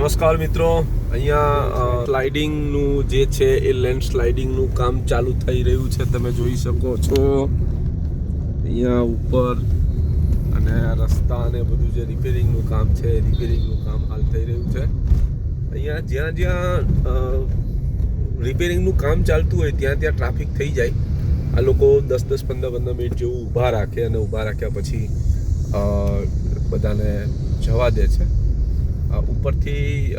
નમસ્કાર મિત્રો, અહીંયા સ્લાઇડિંગનું જે છે એ લેન્ડ સ્લાઇડિંગનું કામ ચાલુ થઈ રહ્યું છે. તમે જોઈ શકો છો અહીંયા ઉપર, અને રસ્તા અને બધું જે રિપેરિંગનું કામ છે, રિપેરિંગનું કામ હાલ થઈ રહ્યું છે. અહીંયા જ્યાં જ્યાં રિપેરિંગનું કામ ચાલતું હોય ત્યાં ત્યાં ટ્રાફિક થઈ જાય. આ લોકો 10-15 મિનિટ જેવું ઊભા રાખે અને ઊભા રાખ્યા પછી બધાને જવા દે છે. ઉપરથી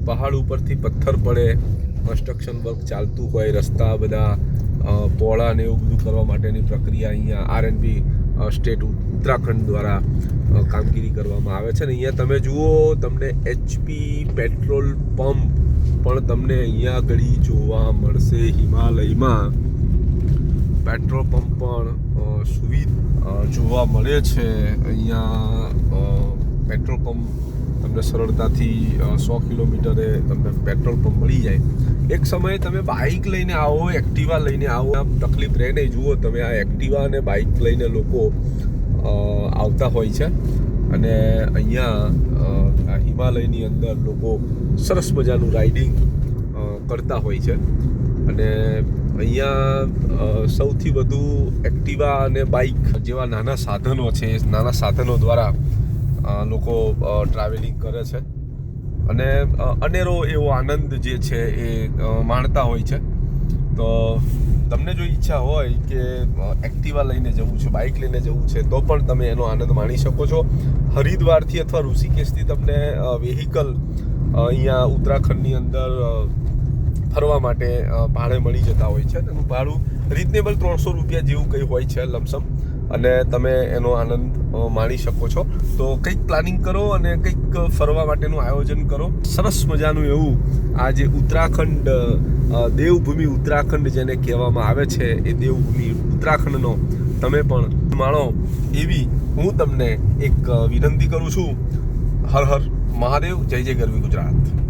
પહાડ ઉપરથી પથ્થર પડે, કન્સ્ટ્રક્શન વર્ક ચાલતું હોય, રસ્તા બધા પહોળા ને એવું બધું કરવા માટેની પ્રક્રિયા અહીંયા આરએનબી સ્ટેટ ઉત્તરાખંડ દ્વારા કામગીરી કરવામાં આવે છે. ને અહીંયા તમે જુઓ, તમને HP પેટ્રોલ પંપ પણ તમને અહીંયા આગળ જોવા મળશે. હિમાલયમાં પેટ્રોલ પંપ પણ સુવિધા જોવા મળે છે. અહીંયા પેટ્રોલ પંપ તમને સરળતાથી 100 કિલોમીટરે તમને પેટ્રોલ પંપ મળી જાય. એક સમયે તમે બાઇક લઈને આવો, એક્ટિવા લઈને આવો, તકલીફ રહે નહીં. જુઓ તમે, આ એક્ટિવા અને બાઇક લઈને લોકો આવતા હોય છે. અને અહીંયા હિમાલયની અંદર લોકો સરસ મજાનું રાઇડિંગ કરતા હોય છે. અને અહીંયા સૌથી વધુ એક્ટિવા અને બાઇક જેવા નાના સાધનો છે, નાના સાધનો દ્વારા લોકો ટ્રાવેલિંગ કરે છે અને અનેરો એવો આનંદ જે છે એ માણતા હોય છે. તો તમને જો ઈચ્છા હોય કે એક્ટિવા લઈને જવું છે, બાઇક લઈને જવું છે, તો પણ તમે એનો આનંદ માણી શકો છો. હરિદ્વારથી અથવા ઋષિકેશથી તમને વ્હીકલ અહીંયા ઉત્તરાખંડની અંદર ફરવા માટે ભાડે મળી જતા હોય છે. તેનું ભાડું રિઝનેબલ 300 રૂપિયા જેવું કંઈ હોય છે લમસમ, અને તમે એનો આનંદ માણી શકો છો. તો કંઈક પ્લાનિંગ કરો અને કંઈક ફરવા માટેનું આયોજન કરો. સરસ મજાનું એવું આ જે ઉત્તરાખંડ, દેવભૂમિ ઉત્તરાખંડ જેને કહેવામાં આવે છે, એ દેવભૂમિ ઉત્તરાખંડનો તમે પણ માણો એવી હું તમને એક વિનંતી કરું છું. હર હર મહાદેવ, જય જય ગરવી ગુજરાત.